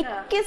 21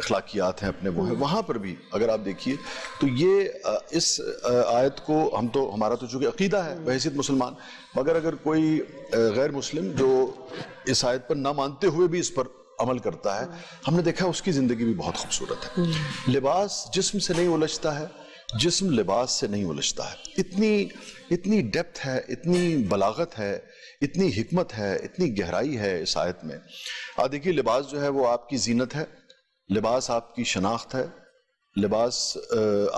اخلاقیات ہیں اپنے وہ ہیں، وہاں پر بھی اگر آپ دیکھیے تو یہ اس آیت کو ہمارا تو چونکہ عقیدہ ہے بحیثیت مسلمان، مگر اگر کوئی غیر مسلم جو اس آیت پر نہ مانتے ہوئے بھی اس پر عمل کرتا ہے، ہم نے دیکھا اس کی زندگی بھی بہت خوبصورت ہے. لباس جسم سے نہیں الجھتا ہے، جسم لباس سے نہیں الجھتا ہے. اتنی ڈیپتھ ہے، اتنی بلاغت ہے، اتنی حکمت ہے، اتنی گہرائی ہے اس آیت میں. دیکھیے لباس جو ہے وہ آپ کی زینت ہے، لباس آپ کی شناخت ہے، لباس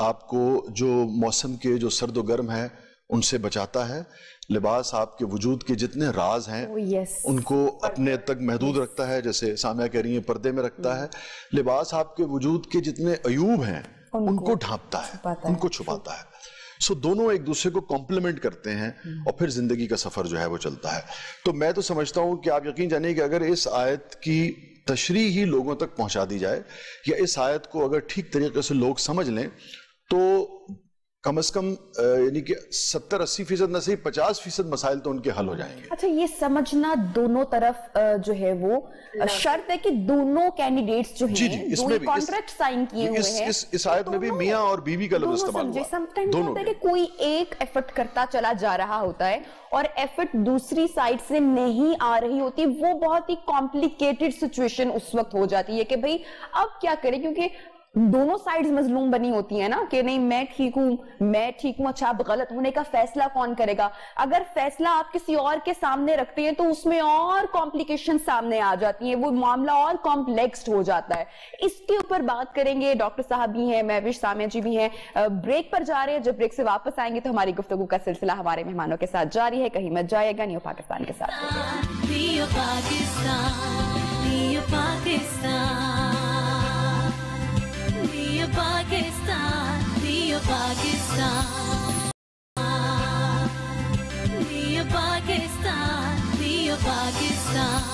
آپ کو جو موسم کے جو سرد و گرم ہے ان سے بچاتا ہے. لباس آپ کے وجود کے جتنے راز ہیں ان کو اپنے تک محدود رکھتا ہے، جیسے سامیہ کہہ رہی ہیں پردے میں رکھتا ہے. لباس آپ کے وجود کے جتنے عیوب ہیں ان کو ڈھانپتا ہے، ان کو چھپاتا ہے. سو دونوں ایک دوسرے کو کمپلیمنٹ کرتے ہیں اور پھر زندگی کا سفر جو ہے وہ چلتا ہے. تو میں تو سمجھتا ہوں کہ آپ یقین جانیے کہ اگر اس آیت کی تشریح ہی لوگوں تک پہنچا دی جائے یا اس آیت کو اگر ٹھیک طریقے سے لوگ سمجھ لیں تو کم از کم یعنی کہ 70-80% نہ صحیح 50% مسائل تو ان کے حل ہو جائیں گے. اچھا یہ سمجھنا دونوں طرف جو ہے وہ شرط ہے کہ دونوں کینڈیڈیٹس جو ہیں دونوں کانٹریکٹ سائن کیے ہوئے ہیں. اس آیت میں بھی میاں اور بیوی کا لفظ استعمال ہوا. سم ٹائمز ہوتا ہے کہ کوئی ایک ایفرٹ کرتا چلا جا رہا ہوتا ہے اور ایفرٹ دوسری سائڈ سے نہیں آ رہی ہوتی، وہ بہت ہی کمپلیکیٹڈ سچویشن اس وقت ہو جاتی ہے کہ بھئی اب کیا کریں، کیونکہ دونوں سائڈز مظلوم بنی ہوتی ہیں نا کہ نہیں میں ٹھیک ہوں، اچھا اب غلط ہونے کا فیصلہ کون کرے گا. اگر فیصلہ آپ کسی اور کے سامنے رکھتے ہیں تو اس میں اور کمپلیکیشن سامنے آ جاتی ہیں، وہ معاملہ اور کمپلیکسڈ ہو جاتا ہے. اس کے اوپر بات کریں گے، ڈاکٹر صاحب بھی ہیں، مہوش سامیہ جی بھی ہیں. بریک پر جا رہے ہیں، جب بریک سے واپس آئیں گے تو ہماری گفتگو کا سلسلہ ہمارے مہمانوں کے ساتھ جاری ہے، کہیں مت جائے گا. نیو پاکستان کے ساتھ Pakistan, Dear Pakistan, Dear Pakistan, Dear Pakistan,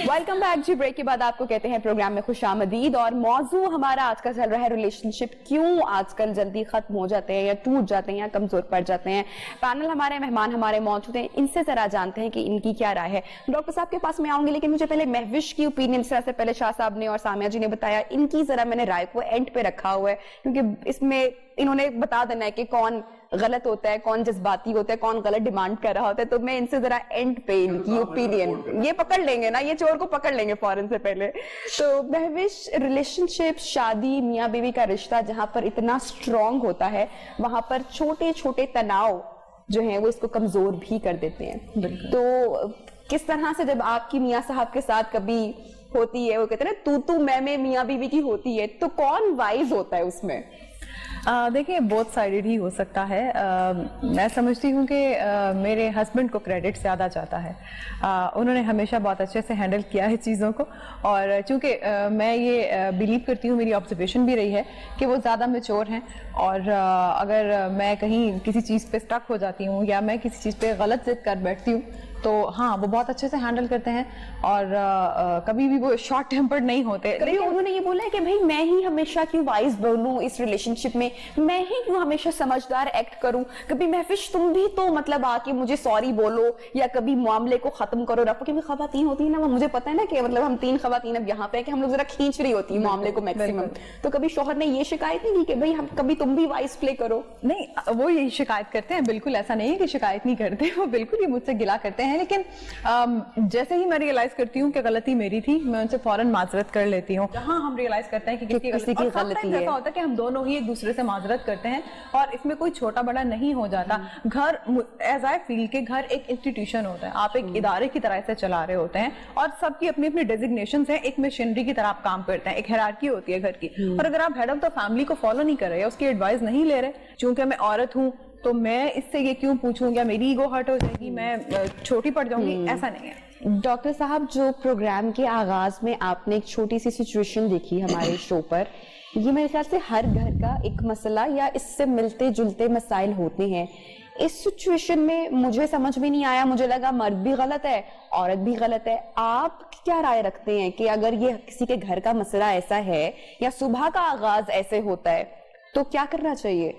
welcome back جی. بریک کے بعد آپ کو کہتے ہیں پروگرام میں خوش آمدید، اور موضوع ہمارا آج کا چل رہا ہے ریلیشن شپ کیوں آج کل جلدی ختم ہو جاتے ہیں یا ٹوٹ جاتے ہیں یا کمزور پڑ جاتے ہیں. پینل ہمارے مہمان ہمارے موجود ہیں، ان سے ذرا جانتے ہیں کہ ان کی کیا رائے ہے. ڈاکٹر صاحب کے پاس میں آؤں گی، لیکن مجھے پہلے مہوش کی اوپینین، اس طرح سے پہلے شاہ صاحب نے اور سامیہ جی نے بتایا، ان کی ذرا میں نے رائے کو اینڈ پہ رکھا ہوا ہے کیونکہ اس میں انہوں نے بتا دینا ہے کہ کون غلط ہوتا ہے، کون جذباتی ہوتا ہے، کون غلط ڈیمانڈ کر رہا ہوتا ہے. تو میں ان سے ذرا اینڈ پہ ان کی اوپینین یہ پکڑ لیں گے نا، یہ چور کو پکڑ لیں گے فوراً سے پہلے. تو مہوش، ریلیشن شپ، شادی، میاں بیوی کا رشتہ جہاں پر اتنا اسٹرانگ ہوتا ہے وہاں پر چھوٹے چھوٹے تناؤ جو ہیں وہ اس کو کمزور بھی کر دیتے ہیں. تو کس طرح سے جب آپ کی میاں صاحب کے ساتھ کبھی ہوتی ہے، وہ کہتے ہیں نا تو میں میاں بیوی کی ہوتی ہے، تو کون وائز ہوتا ہے اس میں؟ دیکھیں بوتھ سائیڈڈ ہی ہو سکتا ہے. میں سمجھتی ہوں کہ میرے ہسبینڈ کو کریڈٹ زیادہ جاتا ہے. انہوں نے ہمیشہ بہت اچھے سے ہینڈل کیا ہے چیزوں کو، اور چونکہ میں یہ بلیو کرتی ہوں، میری آبزرویشن بھی رہی ہے کہ وہ زیادہ میچور ہیں، اور اگر میں کہیں کسی چیز پہ اسٹک ہو جاتی ہوں یا میں کسی چیز پہ غلط ضد کر بیٹھتی ہوں تو ہاں وہ بہت اچھے سے ہینڈل کرتے ہیں، اور کبھی بھی وہ شارٹ ٹیمپرڈ نہیں ہوتے. کبھی انہوں نے یہ بولا ہے کہ بھائی میں ہی ہمیشہ کیوں وائز بنوں اس ریلیشن شپ میں ہی کیوں ہمیشہ سمجھدار ایکٹ کروں؟ کبھی مہوش تم بھی تو مطلب آ کے مجھے سوری بولو یا کبھی معاملے کو ختم کرو رفو. کیونکہ خواتین ہوتی ہیں نا، وہ مجھے پتا ہے نا کہ مطلب ہم 3 خواتین اب یہاں پہ کہ ہم لوگ ذرا کھینچ رہی ہوتی ہیں معاملے کو میکسیمم. تو کبھی شوہر نے یہ شکایت نہیں کی کہ بھائی ہم کبھی تم بھی وائز پلے کرو؟ نہیں، وہ یہی شکایت کرتے ہیں، بالکل ایسا نہیں ہے کہ شکایت نہیں کرتے، وہ بالکل ہی مجھ سے گلا کرتے ہیں. لیکن جیسے ہی میں ریئلائز کرتی ہوں کہ غلطی میری تھی، میں ان سے فوراً معذرت کر لیتی ہوں. جہاں ہم ریئلائز کرتے ہیں کہ کسی کی غلطی ہے، ایسا ہوتا ہے کہ ہم دونوں ہی ایک دوسرے سے معذرت کرتے ہیں، اور اس میں کوئی چھوٹا بڑا نہیں ہو جاتا. گھر ایز آئی فیل کہ گھر ایک انسٹیٹیوشن ہوتا ہے، آپ ایک ادارے کی طرح سے چلا رہے ہوتے ہیں، اور سب کی اپنی اپنی ڈیزگنیشنز ہیں. ایک مشینری کی طرح آپ کام کرتے ہیں، ایک ہیرارکی ہوتی ہے گھر کی. اور اگر آپ ہیڈ آف دا فیملی کو فالو نہیں کر رہے، اس کی ایڈوائز نہیں لے رہے، چونکہ میں عورت ہوں تو میں اس سے یہ کیوں پوچھوں، یا میری ایگو ہرٹ ہو جائے گی، میں چھوٹی پڑ جاؤں گی، ایسا نہیں ہے. ڈاکٹر صاحب، جو پروگرام کے آغاز میں آپ نے ایک چھوٹی سی سچویشن دیکھی ہمارے شو پر، یہ میرے خیال سے ہر گھر کا ایک مسئلہ یا اس سے ملتے جلتے مسائل ہوتے ہیں. اس سچویشن میں مجھے سمجھ میں نہیں آیا، مجھے لگا مرد بھی غلط ہے، عورت بھی غلط ہے. آپ کیا رائے رکھتے ہیں کہ اگر یہ کسی کے گھر کا مسئلہ ایسا ہے یا صبح کا آغاز ایسے ہوتا ہے تو کیا کرنا چاہیے؟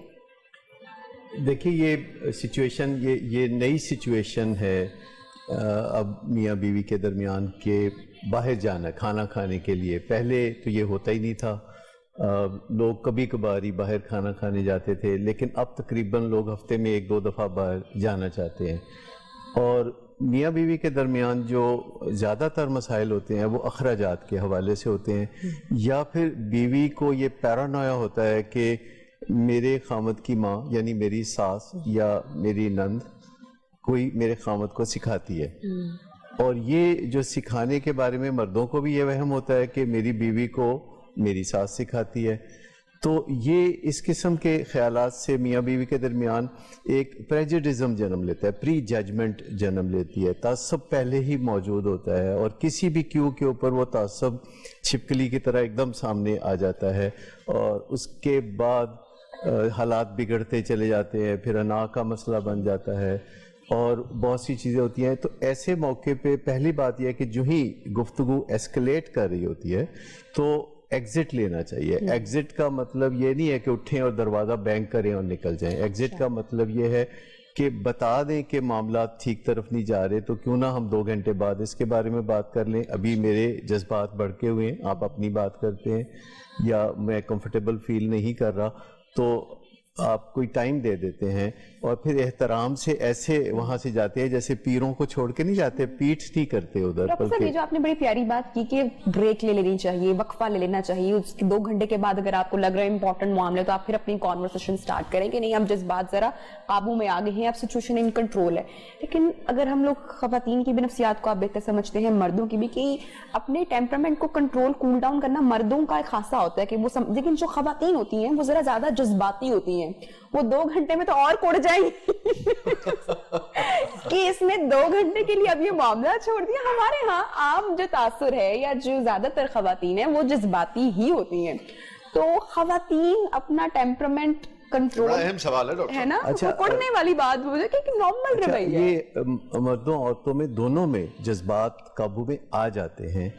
دیکھیے یہ سچویشن، یہ نئی سچویشن ہے اب میاں بیوی کے درمیان کہ باہر جانا کھانا کھانے کے لیے. پہلے تو یہ ہوتا ہی نہیں تھا, لوگ کبھی کبھار ہی باہر کھانا کھانے جاتے تھے, لیکن اب تقریباً لوگ ہفتے میں 1-2 دفعہ باہر جانا چاہتے ہیں. اور میاں بیوی کے درمیان جو زیادہ تر مسائل ہوتے ہیں وہ اخراجات کے حوالے سے ہوتے ہیں, یا پھر بیوی کو یہ پیرانویا ہوتا ہے کہ میرے خامد کی ماں یعنی میری ساس یا میری نند کوئی میرے خامد کو سکھاتی ہے. اور یہ جو سکھانے کے بارے میں مردوں کو بھی یہ وہم ہوتا ہے کہ میری بیوی کو میری ساس سکھاتی ہے. تو یہ اس قسم کے خیالات سے میاں بیوی کے درمیان ایک پریجڈزم جنم لیتا ہے, پری ججمنٹ جنم لیتی ہے, تعصب پہلے ہی موجود ہوتا ہے, اور کسی بھی کیو کے اوپر وہ تعصب چھپکلی کی طرح ایک دم سامنے آ جاتا ہے, اور اس کے بعد حالات بگڑتے چلے جاتے ہیں, پھر انا کا مسئلہ بن جاتا ہے, اور بہت سی چیزیں ہوتی ہیں. تو ایسے موقع پہ پہلی بات یہ ہے کہ جو ہی گفتگو ایسکلیٹ کر رہی ہوتی ہے تو ایگزٹ لینا چاہیے. ایگزٹ کا مطلب یہ نہیں ہے کہ اٹھیں اور دروازہ بینگ کریں اور نکل جائیں. ایگزٹ کا مطلب یہ ہے کہ بتا دیں کہ معاملات ٹھیک طرف نہیں جا رہے, تو کیوں نہ ہم 2 گھنٹے بعد اس کے بارے میں بات کر لیں. ابھی میرے جذبات بڑھکے ہوئے ہیں, آپ اپنی بات کرتے ہیں, یا میں کمفرٹیبل فیل نہیں کر رہا, تو آپ کوئی ٹائم دے دیتے ہیں, اور پھر احترام سے ایسے وہاں سے جاتے ہیں جیسے پیروں کو چھوڑ کے نہیں جاتے, پیٹھ نہیں کرتے ادھر. یہ جو آپ نے بڑی پیاری بات کی کہ بریک لے لینی چاہیے, وقفہ لے لینا چاہیے, اس کے 2 گھنٹے کے بعد اگر آپ کو لگ رہا ہے امپورٹنٹ معاملے تو آپ پھر اپنی کانورسیشن سٹارٹ کریں کہ نہیں ہم جس بات ذرا قابو میں آ گئے ہیں, اب سچویشن ان کنٹرول ہے. لیکن اگر ہم لوگ خواتین کی بھی نفسیات کو آپ بہتر سمجھتے ہیں, مردوں کی بھی, کہ اپنے ٹیمپرامنٹ کو کنٹرول کول ڈاؤن کرنا مردوں کا ایک خاصہ ہوتا ہے کہ وہ لیکن جو خواتین ہوتی ہیں وہ ذرا زیادہ جذباتی ہوتی ہیں, وہ 2 گھنٹے میں تو اور کوڑ جائیں گی کہ اس میں 2 گھنٹے کے لیے اب یہ معاملہ چھوڑ دیا. ہمارے ہاں عام جو تاثر ہے یا جو زیادہ تر خواتین ہیں وہ جذباتی ہی ہوتی ہیں. تو خواتین اپنا ٹیمپرامنٹ کنٹرول اہم سوال ہے نا, کوڑنے والی بات مجھے کہ نارمل رویہ ہے. یہ مردوں عورتوں میں دونوں میں جذبات قابو میں آ جاتے ہیں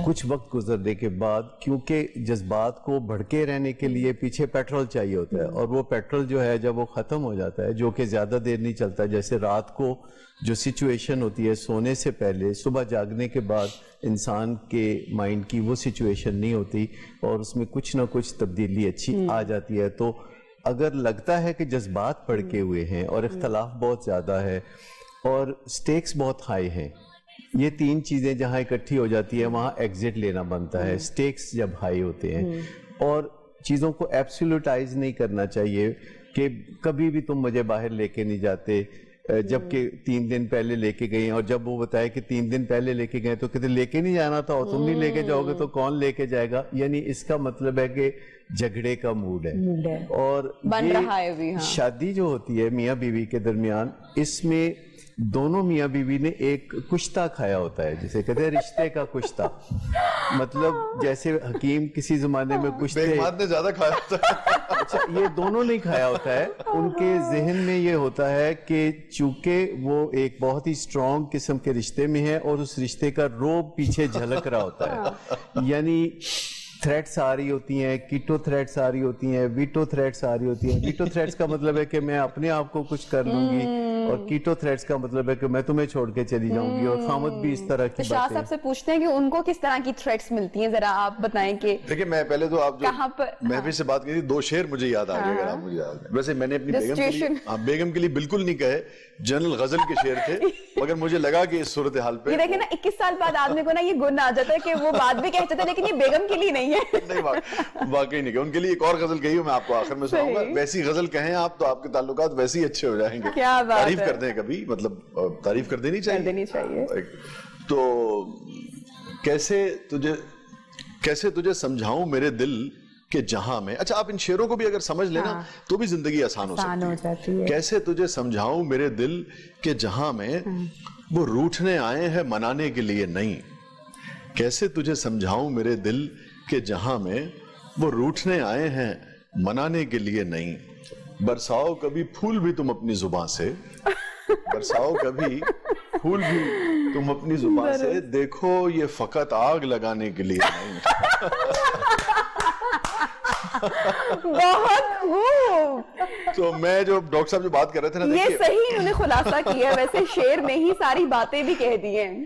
کچھ وقت گزرنے کے بعد, کیونکہ جذبات کو بھڑکے رہنے کے لیے پیچھے پیٹرول چاہیے ہوتا ہے, اور وہ پیٹرول جو ہے جب وہ ختم ہو جاتا ہے, جو کہ زیادہ دیر نہیں چلتا, جیسے رات کو جو سچویشن ہوتی ہے سونے سے پہلے, صبح جاگنے کے بعد انسان کے مائنڈ کی وہ سچویشن نہیں ہوتی, اور اس میں کچھ نہ کچھ تبدیلی اچھی آ جاتی ہے. تو اگر لگتا ہے کہ جذبات بھڑکے ہوئے ہیں اور اختلاف بہت زیادہ ہے اور سٹیکس بہت ہائی ہیں, یہ 3 چیزیں جہاں اکٹھی ہو جاتی ہیں وہاں ایگزٹ لینا بنتا ہے. سٹیکس جب ہائی ہوتے ہیں, اور چیزوں کو ایبسولوٹائز نہیں کرنا چاہیے کہ کبھی بھی تم مجھے باہر لے کے نہیں جاتے, جبکہ 3 دن پہلے لے کے گئے, اور جب وہ بتائے کہ 3 دن پہلے لے کے گئے تو کہتے لے کے نہیں جانا تھا, اور تم نہیں لے کے جاؤ گے تو کون لے کے جائے گا. یعنی اس کا مطلب ہے کہ جھگڑے کا موڈ ہے. اور بن رہا ہے بھی. شادی جو ہوتی ہے میاں بیوی کے درمیان, اس میں دونوں میاں بیوی نے ایک کشتہ کھایا ہوتا ہے, جسے کہتے ہیں رشتے کا کشتہ. مطلب جیسے حکیم کسی زمانے میں کشتے نے زیادہ کھایا ہوتا ہے. اچھا, یہ دونوں نہیں کھایا ہوتا ہے, ان کے ذہن میں یہ ہوتا ہے کہ چونکہ وہ ایک بہت ہی سٹرونگ قسم کے رشتے میں ہے, اور اس رشتے کا روب پیچھے جھلک رہا ہوتا ہے. یعنی تھریٹس آ رہی ہوتی ہیں, کیٹو تھریٹس آ رہی ہوتی ہیں, ویٹو تھریٹس آ رہی ہوتی ہیں. ویٹو تھریٹس کا مطلب ہے کہ میں اپنے آپ کو کچھ کر لوں گی, اور کیٹو تھریٹس کا مطلب ہے کہ میں تمہیں چھوڑ کے چلی جاؤں گی, اور خامد بھی اس طرح کی شاہ صاحب سے پوچھتے ہیں کہ ان کو کس طرح کی تھریٹس ملتی ہیں, ذرا آپ بتائیں. کہ دیکھیں میں پہلے تو آپ جو محفل سے بات کی تھی 2 شعر مجھے یاد آ گئے, اگر آپ مجھے یاد ہے. ویسے میں نے اپنی بیگم کے لیے بالکل نہیں کہے, جنرل غزل کے شعر تھے, مگر مجھے لگا کہ اس صورتحال پہ یہ دیکھیں نا 21 سال بعد آدمی کو نا یہ گن آ جاتا ہے کہ وہ بات بھی کہتے تھے لیکن یہ بیگم کے لیے نہیں ہے. نہیں, واقعی نہیں کہ ان کے لیے ایک اور غزل کہی ہوں, میں آپ کو آخر میں سناؤں گا. ویسی غزل کہیں آپ تو آپ کے تعلقات ویسے ہی اچھے ہو جائیں گے. تعریف کر دیں کبھی, مطلب تعریف کر دینی چاہیے. تو کیسے تجھے سمجھاؤں میرے دل کہ جہاں میں, اچھا آپ ان شعروں کو بھی اگر سمجھ لینا تو بھی زندگی آسان ہو سکتی ہے. کیسے تجھے سمجھاؤں میرے دل کہ جہاں میں وہ روٹھنے آئے ہیں منانے کے لیے نہیں. کیسے تجھے سمجھاؤں میرے دل کہ جہاں میں وہ روٹھنے آئے ہیں منانے کے لیے نہیں. برساؤ کبھی پھول بھی تم اپنی زبان سے, برساؤ کبھی پھول بھی تم اپنی زبان سے, دیکھو یہ فقط آگ لگانے کے لیے نہیں. بہت خوب. تو میں جو ڈاکٹر صاحب جو بات کر رہے تھے نا, یہ صحیح انہوں نے خلاصہ کیا ہے, ویسے شعر میں ہی ساری باتیں بھی کہہ دی ہیں.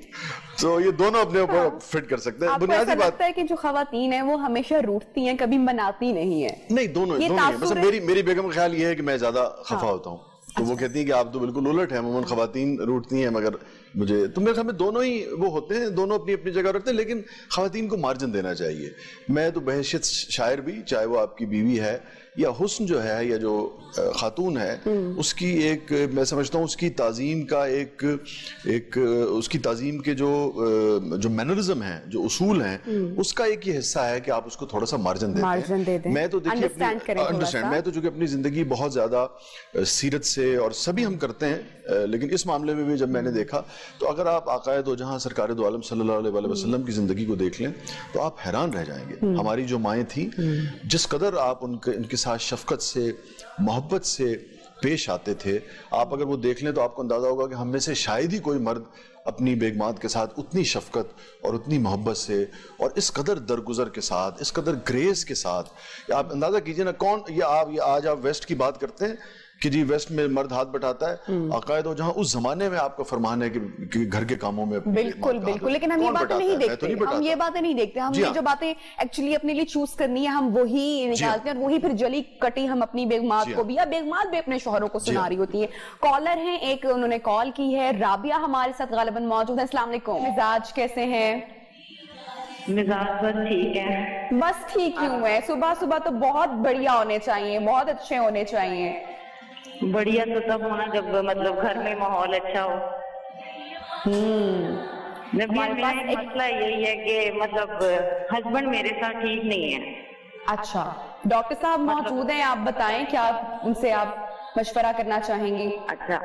تو یہ دونوں اپنے اوپر فٹ کر سکتے ہیں. آپ کو ایسا لگتا ہے کہ جو خواتین ہیں وہ ہمیشہ روٹتی ہیں, کبھی مناتی نہیں ہیں؟ نہیں, دونوں مثلا میری بیگم کا خیال یہ ہے کہ میں زیادہ خفا ہوتا ہوں, تو وہ کہتی ہیں کہ آپ تو بالکل الٹ ہیں, عموماً خواتین روٹتی ہیں, مگر مجھے تو میرے خیال میں دونوں ہی وہ ہوتے ہیں, دونوں اپنی اپنی جگہ رکھتے ہیں, لیکن خواتین کو مارجن دینا چاہیے. میں تو بحیثیت شاعر بھی, چاہے وہ آپ کی بیوی ہے یا حسن جو ہے یا جو خاتون ہے, اس کی ایک میں سمجھتا ہوں اس کی تعظیم کا ایک اس کی تعظیم کے جو مینرزم ہیں, جو اصول ہیں, اس کا ایک یہ حصہ ہے کہ آپ اس کو تھوڑا سا مارجن دیتے ہیں. میں تو دیکھیے انڈرسٹینڈ, میں تو چونکہ اپنی زندگی بہت زیادہ سیرت سے اور سبھی ہم کرتے ہیں, لیکن اس معاملے میں بھی جب میں نے دیکھا تو اگر آپ آقائے دو جہاں سرکار دو عالم صلی اللہ علیہ وسلم کی زندگی کو دیکھ لیں تو آپ حیران رہ جائیں گے. ہماری جو مائیں تھیں, جس قدر آپ ان کے ساتھ شفقت سے محبت سے پیش آتے تھے, آپ اگر وہ دیکھ لیں تو آپ کو اندازہ ہوگا کہ ہم میں سے شاید ہی کوئی مرد اپنی بیگمات کے ساتھ اتنی شفقت اور اتنی محبت سے اور اس قدر درگزر کے ساتھ, اس قدر گریس کے ساتھ, آپ اندازہ کیجئے نا, کون یہ آج آپ ویسٹ کی بات کرتے ہیں کہ جی ویسٹ میں مرد ہاتھ بٹاتا ہے, عقائد ہو جہاں اس زمانے میں آپ کا فرمان ہے کہ گھر کے کاموں میں بالکل بالکل, لیکن ہم یہ باتیں نہیں دیکھتے, ہم یہ باتیں نہیں دیکھتے, ہم یہ جو باتیں ایکچولی اپنے لیے چوز کرنی ہے ہم وہی نکالتے ہیں, اور وہی پھر جلی کٹی ہم اپنی بیگمات کو بھی یا بیگمات بھی اپنے شوہروں کو سنا رہی ہوتی ہے. کالر ہیں ایک, انہوں نے کال کی ہے, رابعہ ہمارے ساتھ غالباً موجود ہے. السلام علیکم, مزاج کیسے ہیں؟ مزاج بس ٹھیک ہے. بس ٹھیک کیوں ہے؟ صبح صبح تو بہت بڑھیا ہونے چاہیے, بہت اچھے ہونے چاہیے. بڑھیا تو تب ہونا جب مطلب گھر میں ماحول اچھا ہو. مسئلہ یہی ہے کہ مطلب ہسبینڈ میرے ساتھ ٹھیک نہیں ہے. اچھا, ڈاکٹر صاحب موجود ہیں, آپ بتائیں کیا ان سے آپ مشورہ کرنا چاہیں گے؟ اچھا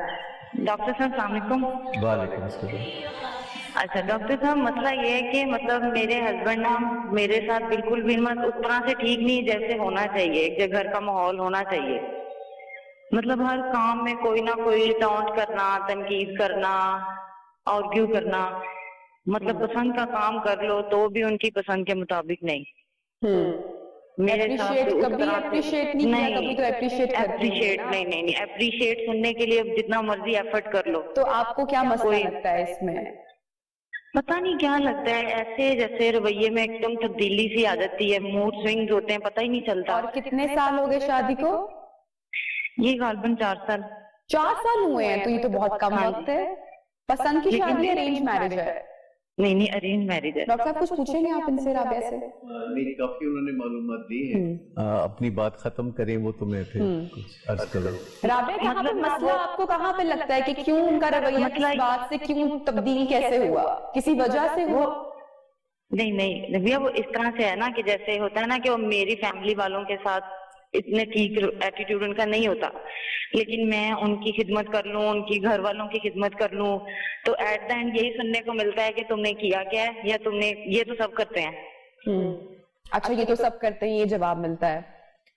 ڈاکٹر صاحب السلام علیکم. وعلیکم السلام. اچھا ڈاکٹر صاحب, مسئلہ یہ ہے کہ مطلب میرے ہسبینڈ نا میرے ساتھ بالکل بھی اس طرح سے ٹھیک نہیں جیسے ہونا چاہیے, ایک گھر کا ماحول ہونا چاہیے. مطلب ہر کام میں کوئی نہ کوئی ٹاؤنٹ کرنا, تنقید کرنا, آرگیو کرنا, مطلب پسند کا کام کر لو تو بھی ان کی پسند کے مطابق نہیں. میرے ساتھ اپریشیٹ سننے کے لیے جتنا مرضی ایفرٹ کر لو. تو آپ کو کیا مسئلہ لگتا ہے اس میں؟ پتہ نہیں کیا لگتا ہے, ایسے جیسے رویے میں ایک دم تبدیلی سی آ جاتی ہے, موڈ سوئنگز ہوتے ہیں, پتہ ہی نہیں چلتا. اور کتنے سال ہو گئے شادی کو؟ یہ غالباً 4 سال. 4 سال ہوئے ہیں, تو یہ تو بہت کم وقت ہے. پسند کی شادی ارینج میرج ہے؟ نہیں ارینج میرج ہے. ڈاکٹر صاحب کچھ پوچھیں گے آپ ان سے رابعہ سے؟ نہیں, کافی انہوں نے معلومات دی ہیں, اپنی بات ختم کریں وہ تو میں پھر کچھ عرض کروں. رابعہ کہاں پہ مسئلہ آپ کو کہاں پہ لگتا ہے کہ کیوں ان کا رویہ کس بات سے کیوں تبدیل کیسے ہوا, کسی وجہ سے ہوا؟ نہیں بھیا, وہ اس طرح سے ہے نا کہ جیسے ہوتا ہے نا کہ وہ میری فیملی والوں کے ساتھ اتنے ٹھیک ایٹیٹیوڈ ان کا نہیں ہوتا, لیکن میں ان کی خدمت کر لوں, ان کی گھر والوں کی خدمت کر لوں, تو ایٹ دا اینڈ یہی سننے کو ملتا ہے کہ تم نے کیا کیا ہے, یا تم نے یہ تو سب کرتے ہیں. اچھا, یہ تو سب کرتے ہیں, یہ جواب ملتا ہے.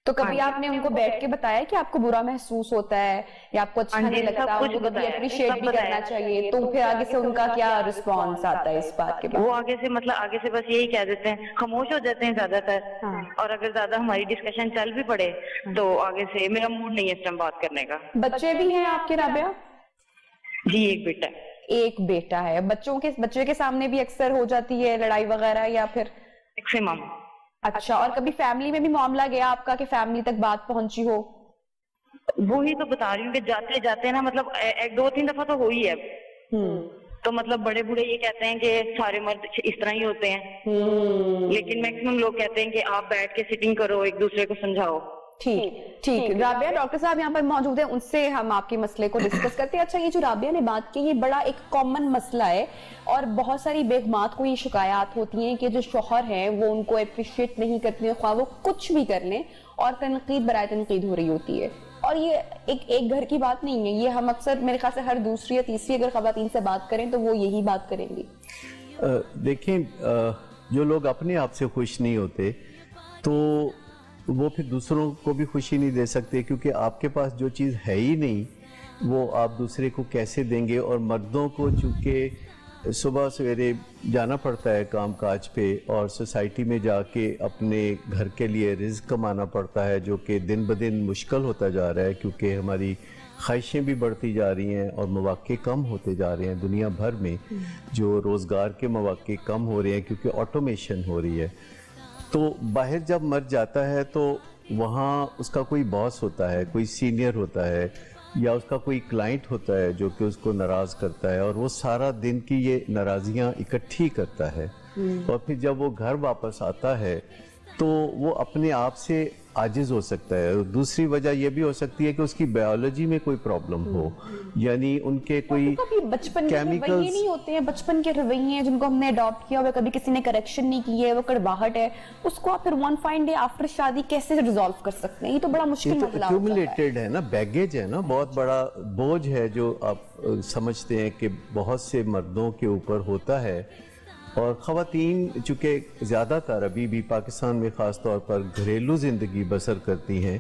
تو کبھی آپ نے ان کو بیٹھ کے بتایا کہ آپ کو برا محسوس ہوتا ہے یا آپ کو اچھا نہیں لگتا, ان کو کبھی اپریشیٹ بھی کرنا چاہیے, تو پھر آگے سے ان کا کیا رسپانس آتا ہے اس بات کے بعد؟ وہ آگے سے بس یہی کہہ دیتے ہیں, خاموش ہو جاتے ہیں زیادہ تر, اور اگر زیادہ ہماری ڈسکشن چل بھی پڑے تو آگے سے میرا موڈ نہیں ہے اس ٹائم بات کرنے کا. بچے بھی ہیں آپ کے رابعہ؟ جی ایک بیٹا ہے. ایک بیٹا ہے. بچے کے سامنے بھی اکثر ہو جاتی ہے لڑائی وغیرہ یا پھر میکسیمم؟ اچھا, اور کبھی فیملی میں بھی معاملہ گیا آپ کا کہ فیملی تک بات پہنچی ہو؟ وہی تو بتا رہی ہوں کہ جاتے جاتے نا مطلب 2-3 دفعہ تو ہوئی ہے. تو مطلب بڑے بوڑھے یہ کہتے ہیں کہ سارے مرد اس طرح ہی ہوتے ہیں, لیکن میکسیمم لوگ کہتے ہیں کہ آپ بیٹھ کے سیٹنگ کرو, ایک دوسرے کو سمجھاؤ. ٹھیک. رابعہ, ڈاکٹر صاحب یہاں پر موجود ہیں, ان سے ہم آپ کے مسئلے کو ڈسکس کرتے ہیں. اچھا, یہ جو رابعہ نے بات کی یہ بڑا ایک کامن مسئلہ ہے, اور بہت ساری بیگمات کو یہ شکایات ہوتی ہیں کہ جو شوہر ہیں وہ ان کو اپریشیٹ نہیں کرتے ہیں, خواہ وہ کچھ بھی کر لیں, اور تنقید برائے تنقید ہو رہی ہوتی ہے. اور یہ ایک گھر کی بات نہیں ہے, یہ ہم اکثر میرے خیال سے ہر دوسری یا تیسری اگر خواتین سے بات کریں تو وہ یہی بات کریں گی. دیکھیں, جو لوگ اپنے آپ سے خوش نہیں ہوتے تو وہ پھر دوسروں کو بھی خوشی نہیں دے سکتے, کیونکہ آپ کے پاس جو چیز ہے ہی نہیں وہ آپ دوسرے کو کیسے دیں گے. اور مردوں کو چونکہ صبح سویرے جانا پڑتا ہے کام کاج پہ اور سوسائٹی میں جا کے اپنے گھر کے لیے رزق کمانا پڑتا ہے، جو کہ دن بدن مشکل ہوتا جا رہا ہے کیونکہ ہماری خواہشیں بھی بڑھتی جا رہی ہیں اور مواقع کم ہوتے جا رہے ہیں دنیا بھر میں، جو روزگار کے مواقع کم ہو رہے ہیں کیونکہ آٹومیشن ہو رہی ہے۔ تو باہر جب مرد جاتا ہے تو وہاں اس کا کوئی باس ہوتا ہے، کوئی سینئر ہوتا ہے یا اس کا کوئی کلائنٹ ہوتا ہے جو کہ اس کو ناراض کرتا ہے، اور وہ سارا دن کی یہ ناراضیاں اکٹھی کرتا ہے، اور پھر جب وہ گھر واپس آتا ہے تو وہ اپنے آپ سے عاجز ہو سکتا ہے۔ دوسری وجہ یہ بھی ہو سکتی ہے کہ اس کی بایولوجی میں کوئی پرابلم ہو، یعنی ان کے کوئی بچپن کے رویے نہیں ہوتے ہیں، بچپن کے رویے جن کو ہم نے اڈاپٹ کیا ہوا، کبھی کسی نے کریکشن نہیں کی ہے، وہ کڑواہٹ ہے، اس کو آپ پھر ون فائن ڈے آفٹر شادی کیسے ریزالو کر سکتے ہیں؟ یہ تو بڑا مشکل مسئلہ ہوتا ہے۔ ایکیومولیٹڈ ہے نا، بیگیج ہے نا، بہت بڑا بوجھ ہے جو آپ سمجھتے ہیں کہ بہت سے مردوں کے اوپر ہوتا ہے، اور خواتین چونکہ زیادہ تر ابھی بھی پاکستان میں خاص طور پر گھریلو زندگی بسر کرتی ہیں،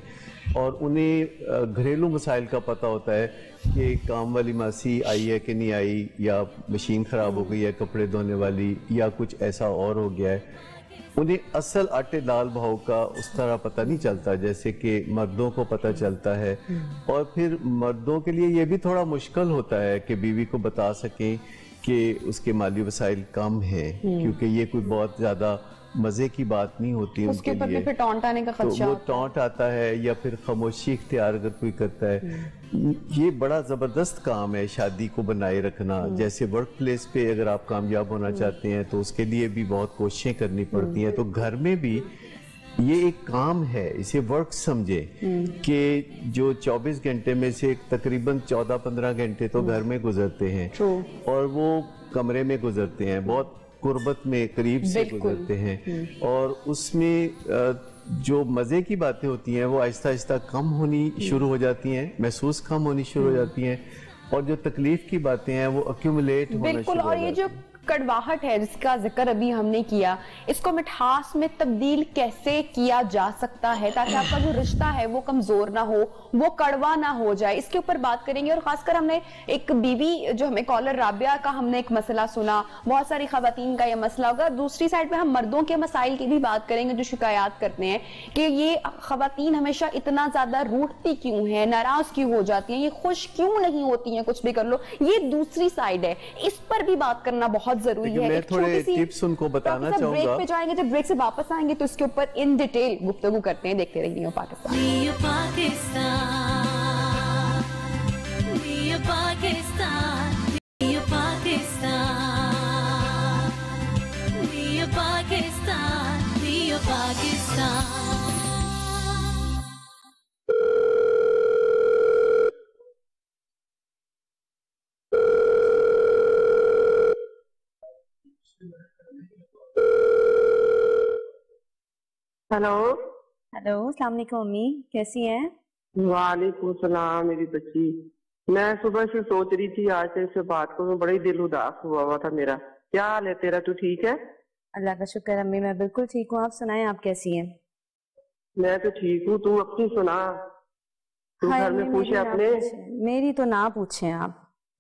اور انہیں گھریلو مسائل کا پتہ ہوتا ہے کہ کام والی ماسی آئی ہے کہ نہیں آئی، یا مشین خراب ہو گئی ہے کپڑے دھونے والی، یا کچھ ایسا اور ہو گیا ہے۔ انہیں اصل آٹے دال بھاؤ کا اس طرح پتہ نہیں چلتا جیسے کہ مردوں کو پتہ چلتا ہے، اور پھر مردوں کے لیے یہ بھی تھوڑا مشکل ہوتا ہے کہ بیوی کو بتا سکیں کہ اس کے مالی وسائل کم ہیں، کیونکہ یہ کوئی بہت زیادہ مزے کی بات نہیں ہوتی ان کے لیے، پھر ٹونٹ آنے کا خدشہ، تو وہ ٹونٹ آتا ہے یا پھر خاموشی اختیار اگر کوئی کرتا ہے۔ یہ بڑا زبردست کام ہے شادی کو بنائے رکھنا، جیسے ورک پلیس پہ اگر آپ کامیاب ہونا چاہتے ہیں تو اس کے لیے بھی بہت کوششیں کرنی پڑتی ہیں، تو گھر میں بھی یہ ایک کام ہے، اسے ورک سمجھے کہ جو 24 گھنٹے میں سے تقریباً 14-15 گھنٹے تو گھر میں گزرتے ہیں، اور وہ کمرے میں گزرتے ہیں، بہت قربت میں قریب سے گزرتے ہیں، اور اس میں جو مزے کی باتیں ہوتی ہیں وہ آہستہ آہستہ کم ہونی شروع ہو جاتی ہیں، محسوس کم ہونی شروع ہو جاتی ہیں، اور جو تکلیف کی باتیں ہیں وہ ایکیومولیٹ ہونا شروع ہو جاتی ہیں۔ اور یہ جو کڑواہٹ ہے جس کا ذکر ابھی ہم نے کیا، اس کو مٹھاس میں تبدیل کیسے کیا جا سکتا ہے تاکہ آپ کا جو رشتہ ہے وہ کمزور نہ ہو، وہ کڑوا نہ ہو جائے، اس کے اوپر بات کریں گے۔ اور خاص کر ہم نے ایک بیوی جو ہمیں کالر رابعہ کا ہم نے ایک مسئلہ سنا، بہت ساری خواتین کا یہ مسئلہ ہوگا، دوسری سائڈ پہ ہم مردوں کے مسائل کی بھی بات کریں گے جو شکایات کرتے ہیں کہ یہ خواتین ہمیشہ اتنا زیادہ روٹتی کیوں ہیں، ناراض کیوں ہو جاتی ہیں، یہ خوش کیوں نہیں ہوتی ہیں، کچھ بھی کر لو، یہ دوسری سائڈ ہے، اس پر بھی بات کرنا بہت ضروری ہے۔ میں تھوڑے ٹپس ان کو بتانا چاہوں گا، بریک پہ جائیں گے، جب بریک سے واپس آئیں گے تو اس کے اوپر ان ڈیٹیل گفتگو کرتے ہیں۔ دیکھتے رہیے new Pakistan. New Pakistan, new Pakistan, new Pakistan, new Pakistan, new Pakistan. Hello السلام علیکم امی، کیسی ہیں؟ وعلیکم السلام میری بچی، میں صبح سے سوچ رہی تھی آج سے اس سے بات کروں، بڑی دل اداس ہوا تھا میرا۔ کیا حال ہے تیرا؟ تو ٹھیک ہے؟ اللہ کا شکر امی، میں بالکل ٹھیک ہوں، آپ سنائیں آپ کیسی ہیں؟ میں تو ٹھیک ہوں، تو اپنی سنا، تو گھر میں پوچھے اپنے؟ میری تو نہ پوچھیں آپ،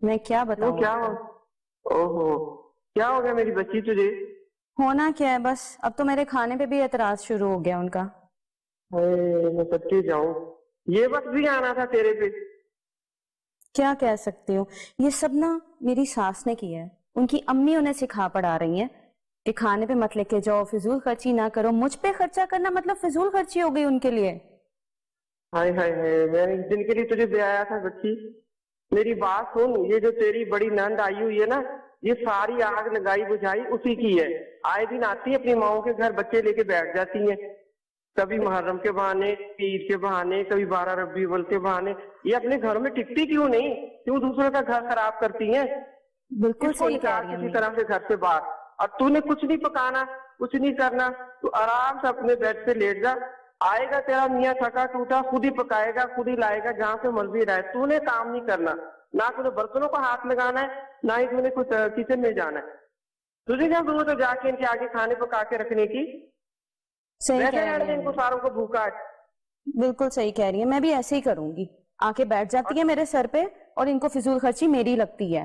میں کیا بتاؤں؟ اوہو کیا ہو گیا میری بچی تجھے؟ ہونا کیا ہے، بس اب تو میرے کھانے پہ بھی اعتراض شروع ہو گیا ان کا۔ میں سچی جاؤں، یہ وقت بھی آنا تھا تیرے پہ۔ کیا کہہ سکتی ہوں، یہ سب نا میری ساس نے کیا ہے، ان کی امی انہیں سکھا پڑھا رہی ہیں کہ کھانے پہ مت لے کے جاؤ، فضول خرچی نہ کرو۔ مجھ پہ خرچہ کرنا مطلب فضول خرچی ہو گئی ان کے لیے۔ ہائے ہائے ہائے، میں اس دن کے لیے تجھے دے آیا تھا بچی، میری بات سن، یہ جو تیری بڑی نند آئی ہوئی ہے نا، یہ ساری آگ لگائی بجھائی اسی کی ہے۔ آئے دن آتی ہے اپنی ماؤں کے گھر، بچے لے کے بیٹھ جاتی ہیں، کبھی محرم کے بہانے، عید کے بہانے، کبھی 12 ربیع الاول کے بہانے۔ یہ اپنے گھر میں ٹکتی کیوں نہیں؟ کیوں دوسروں کا گھر خراب کرتی ہیں؟ بالکل صحیح کہہ رہی ہیں کسی طرح سے گھر سے باہر، اور تو نے کچھ نہیں پکانا، کچھ نہیں کرنا، تو آرام سے اپنے بیڈ پہ لیٹ جا، آئے گا تیرا میاں تھکا ٹوٹا، خود ہی پکائے گا، خود ہی لائے گا جہاں سے مرضی رہے۔ تو نے کام نہیں کرنا، نہ تو نے برتنوں کو ہاتھ لگانا ہے، نہ ہی تو نے کچھ کچن میں جانا ہے۔ تجھے کیا ضرورت ہے جا کے ان کے آگے کھانے پکا کے رکھنے کی؟ ان کو ساروں کو بھوکا ہے۔ بالکل صحیح کہہ رہی ہے، میں بھی ایسے ہی کروں گی، آ کے بیٹھ جاتی ہے میرے سر پہ اور ان کو فضول خرچی میری لگتی ہے۔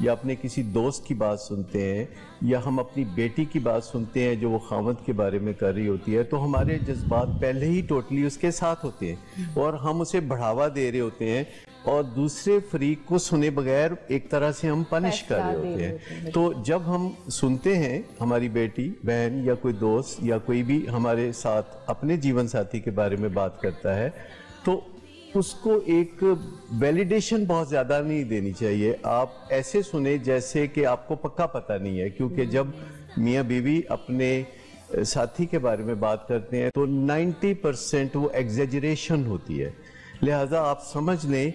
یا اپنے کسی دوست کی بات سنتے ہیں یا ہم اپنی بیٹی کی بات سنتے ہیں جو وہ خاوند کے بارے میں کر رہی ہوتی ہے تو ہمارے جذبات پہلے ہی ٹوٹلی اس کے ساتھ ہوتے ہیں اور ہم اسے بڑھاوا دے رہے ہوتے ہیں اور دوسرے فریق کو سنے بغیر ایک طرح سے ہم پنش کر رہے ہوتے ہیں. تو جب ہم سنتے ہیں ہماری بیٹی بہن یا کوئی دوست یا کوئی بھی ہمارے ساتھ اپنے جیون ساتھی کے بارے میں بات کرتا ہے تو اس کو ایک ویلیڈیشن بہت زیادہ نہیں دینی چاہیے. آپ ایسے سنیں جیسے کہ آپ کو پکا پتہ نہیں ہے, کیونکہ جب میاں بیوی اپنے ساتھی کے بارے میں بات کرتے ہیں تو 90% وہ ایگزیجریشن ہوتی ہے. لہٰذا آپ سمجھ لیں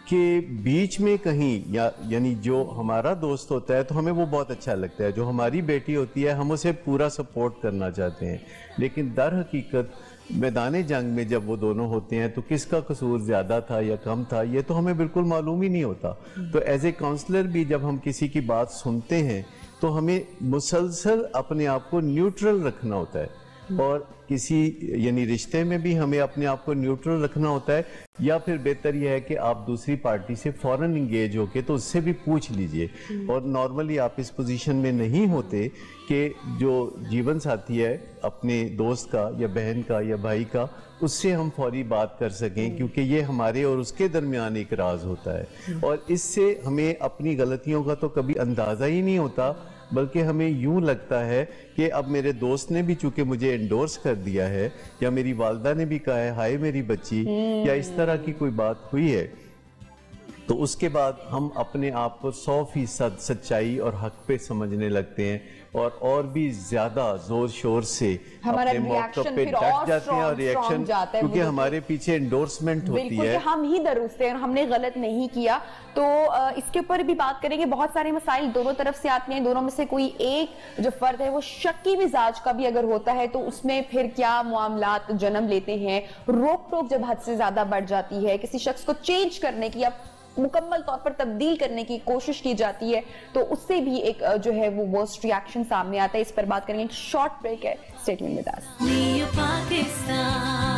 کہ بیچ میں کہیں یعنی جو ہمارا دوست ہوتا ہے تو ہمیں وہ بہت اچھا لگتا ہے, جو ہماری بیٹی ہوتی ہے ہم اسے پورا سپورٹ کرنا چاہتے ہیں, لیکن در حقیقت میدان جنگ میں جب وہ دونوں ہوتے ہیں تو کس کا قصور زیادہ تھا یا کم تھا یہ تو ہمیں بالکل معلوم ہی نہیں ہوتا. تو ایز اے کاؤنسلر بھی جب ہم کسی کی بات سنتے ہیں تو ہمیں مسلسل اپنے آپ کو نیوٹرل رکھنا ہوتا ہے, اور کسی یعنی رشتے میں بھی ہمیں اپنے آپ کو نیوٹرل رکھنا ہوتا ہے, یا پھر بہتر یہ ہے کہ آپ دوسری پارٹی سے فوراً انگیج ہو کے تو اس سے بھی پوچھ لیجئے. اور نارملی آپ اس پوزیشن میں نہیں ہوتے کہ جو جیون ساتھی ہے اپنے دوست کا یا بہن کا یا بھائی کا اس سے ہم فوری بات کر سکیں, کیونکہ یہ ہمارے اور اس کے درمیان ایک راز ہوتا ہے, اور اس سے ہمیں اپنی غلطیوں کا تو کبھی اندازہ ہی نہیں ہوتا, بلکہ ہمیں یوں لگتا ہے کہ اب میرے دوست نے بھی چونکہ مجھے انڈورس کر دیا ہے یا میری والدہ نے بھی کہا ہے ہائے میری بچی, یا اس طرح کی کوئی بات ہوئی ہے, تو اس کے بعد ہم اپنے آپ کو 100% سچائی اور حق پہ سمجھنے لگتے ہیں اور بھی زیادہ زور شور سے اپنے موقف پہ ڈٹ جاتے ہیں, اور ریاکشن کیونکہ ہمارے پیچھے انڈورسمنٹ ہوتی ہے کہ ہم ہی درست ہیں اور ہم نے غلط نہیں کیا. تو اس کے اوپر بھی بات کریں گے. بہت سارے مسائل دونوں طرف سے آتے ہیں, دونوں میں سے کوئی ایک جو فرد ہے وہ شکی مزاج کا بھی اگر ہوتا ہے تو اس میں پھر کیا معاملات جنم لیتے ہیں. روک ٹوک جب حد سے زیادہ بڑھ جاتی ہے, کسی شخص کو چینج کرنے کی یا مکمل طور پر تبدیل کرنے کی کوشش کی جاتی ہے تو اس سے بھی ایک جو ہے وہ ورسٹ ریاکشن سامنے آتا ہے. اس پر بات کریں گے, ایک شارٹ بریک ہے, اسٹے ٹیونڈ ود اس.